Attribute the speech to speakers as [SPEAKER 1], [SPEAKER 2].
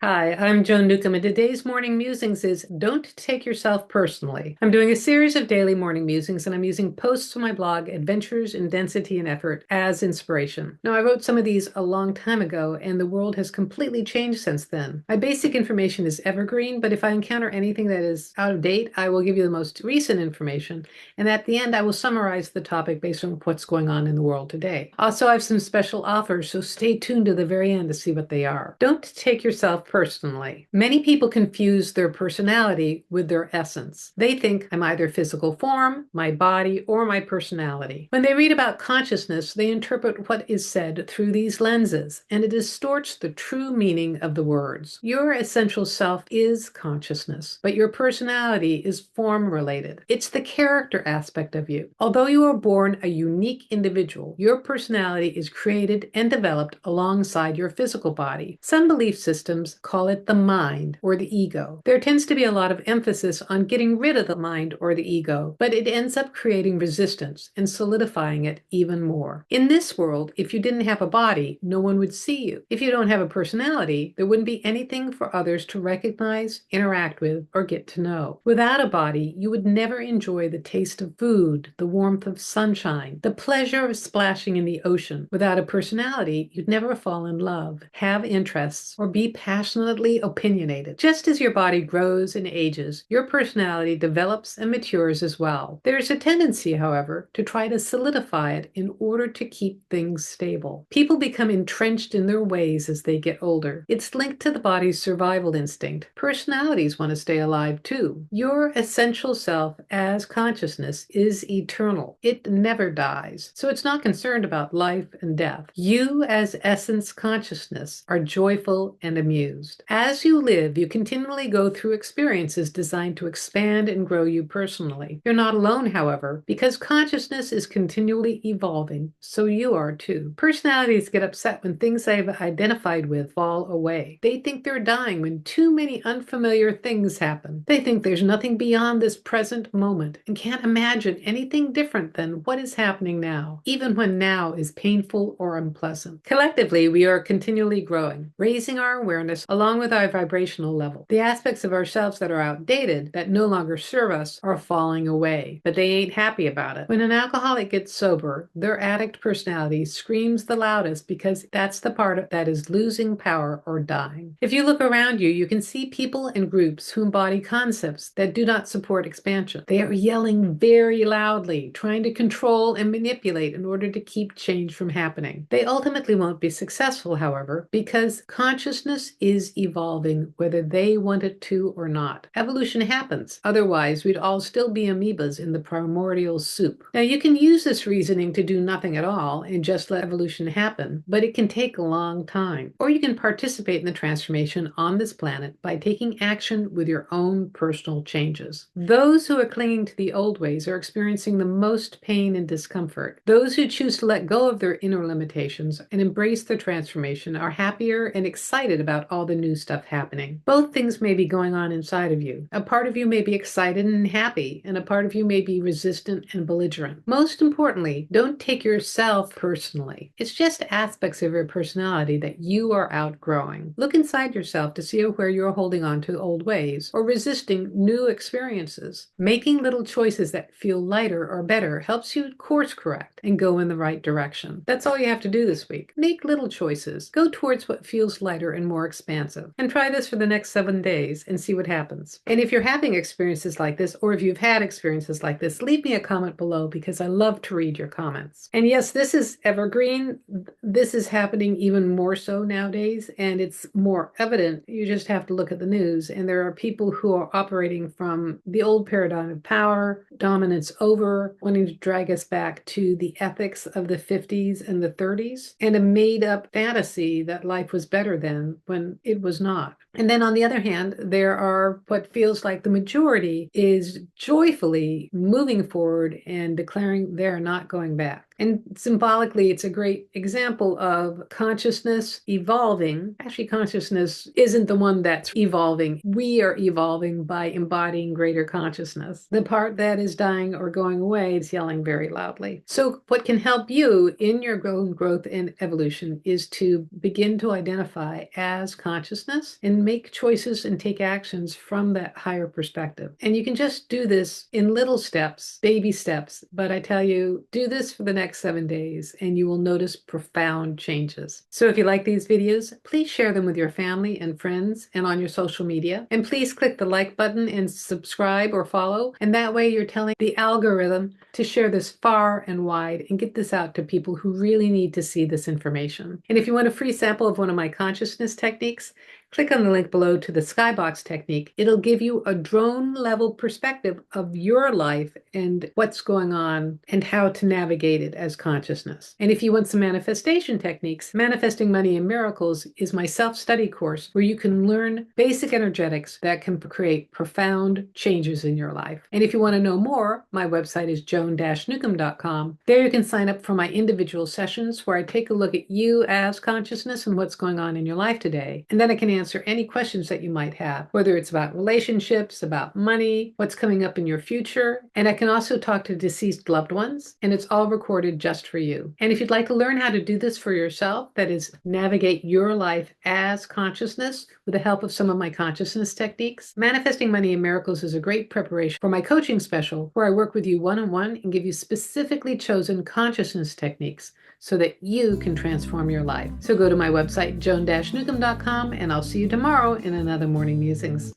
[SPEAKER 1] Hi, I'm Joan Newcomb, and today's morning musings is Don't Take Yourself Personally. I'm doing a series of daily morning musings, and I'm using posts on my blog, Adventures in Density and Effort, as inspiration. Now, I wrote some of these a long time ago, and the world has completely changed since then. My basic information is evergreen, but if I encounter anything that is out of date, I will give you the most recent information, and at the end, I will summarize the topic based on what's going on in the world today. Also, I have some special offers, so stay tuned to the very end to see what they are. Don't take yourself personally. Many people confuse their personality with their essence. They think I'm either physical form, my body, or my personality. When they read about consciousness, they interpret what is said through these lenses, and it distorts the true meaning of the words. Your essential self is consciousness, but your personality is form related. It's the character aspect of you. Although you are born a unique individual, your personality is created and developed alongside your physical body. Some belief systems call it the mind or the ego. There tends to be a lot of emphasis on getting rid of the mind or the ego, but it ends up creating resistance and solidifying it even more. In this world, if you didn't have a body, no one would see you. If you don't have a personality, there wouldn't be anything for others to recognize, interact with, or get to know. Without a body, you would never enjoy the taste of food, the warmth of sunshine, the pleasure of splashing in the ocean. Without a personality, you'd never fall in love, have interests, or be passionately opinionated. Just as your body grows and ages, your personality develops and matures as well. There is a tendency, however, to try to solidify it in order to keep things stable. People become entrenched in their ways as they get older. It's linked to the body's survival instinct. Personalities want to stay alive too. Your essential self as consciousness is eternal. It never dies, so it's not concerned about life and death. You as essence consciousness are joyful and amused. As you live, you continually go through experiences designed to expand and grow you personally. You're not alone, however, because consciousness is continually evolving, so you are too. Personalities get upset when things they've identified with fall away. They think they're dying when too many unfamiliar things happen. They think there's nothing beyond this present moment and can't imagine anything different than what is happening now, even when now is painful or unpleasant. Collectively, we are continually growing, raising our awareness along with our vibrational level. The aspects of ourselves that are outdated, that no longer serve us, are falling away, but they ain't happy about it. When an alcoholic gets sober, their addict personality screams the loudest because that's the part that is losing power or dying. If you look around you, you can see people and groups who embody concepts that do not support expansion. They are yelling very loudly, trying to control and manipulate in order to keep change from happening. They ultimately won't be successful, however, because consciousness is evolving whether they want it to or not. Evolution happens. Otherwise, we'd all still be amoebas in the primordial soup. Now, you can use this reasoning to do nothing at all and just let evolution happen, but it can take a long time. Or you can participate in the transformation on this planet by taking action with your own personal changes. Those who are clinging to the old ways are experiencing the most pain and discomfort. Those who choose to let go of their inner limitations and embrace the transformation are happier and excited about all the new stuff happening. Both things may be going on inside of you. A part of you may be excited and happy, and a part of you may be resistant and belligerent. Most importantly, don't take yourself personally. It's just aspects of your personality that you are outgrowing. Look inside yourself to see where you're holding on to old ways or resisting new experiences. Making little choices that feel lighter or better helps you course correct and go in the right direction. That's all you have to do this week. Make little choices. Go towards what feels lighter and more expansive. And try this for the next 7 days and see what happens. And if you're having experiences like this, or if you've had experiences like this, leave me a comment below because I love to read your comments. And yes, this is evergreen. This is happening even more so nowadays, and it's more evident. You just have to look at the news, and there are people who are operating from the old paradigm of power, dominance over, wanting to drag us back to the ethics of the 50s and the 30s, and a made-up fantasy that life was better then when it was not. And then on the other hand, there are what feels like the majority is joyfully moving forward and declaring they're not going back. And symbolically, it's a great example of consciousness evolving. Actually, consciousness isn't the one that's evolving. We are evolving by embodying greater consciousness. The part that is dying or going away is yelling very loudly. So what can help you in your growth and evolution is to begin to identify as consciousness and make choices and take actions from that higher perspective. And you can just do this in little steps, baby steps. But I tell you, do this for the next 7 days and you will notice profound changes. So if you like these videos, please share them with your family and friends and on your social media. And please click the like button and subscribe or follow. And that way you're telling the algorithm to share this far and wide and get this out to people who really need to see this information. And if you want a free sample of one of my consciousness techniques, click on the link below to the skybox technique. It'll give you a drone level perspective of your life and what's going on and how to navigate it as consciousness. And if you want some manifestation techniques, Manifesting Money and Miracles is my self-study course where you can learn basic energetics that can create profound changes in your life. And if you want to know more, my website is joan-newcomb.com. There you can sign up for my individual sessions where I take a look at you as consciousness and what's going on in your life today. And then I can answer any questions that you might have, whether it's about relationships, about money, what's coming up in your future. And I can also talk to deceased loved ones, and it's all recorded just for you. And if you'd like to learn how to do this for yourself, that is, navigate your life as consciousness with the help of some of my consciousness techniques, Manifesting Money and Miracles is a great preparation for my coaching special where I work with you one-on-one and give you specifically chosen consciousness techniques so that you can transform your life. So go to my website, joan-newcomb.com, and I'll see you tomorrow in another Morning Musings.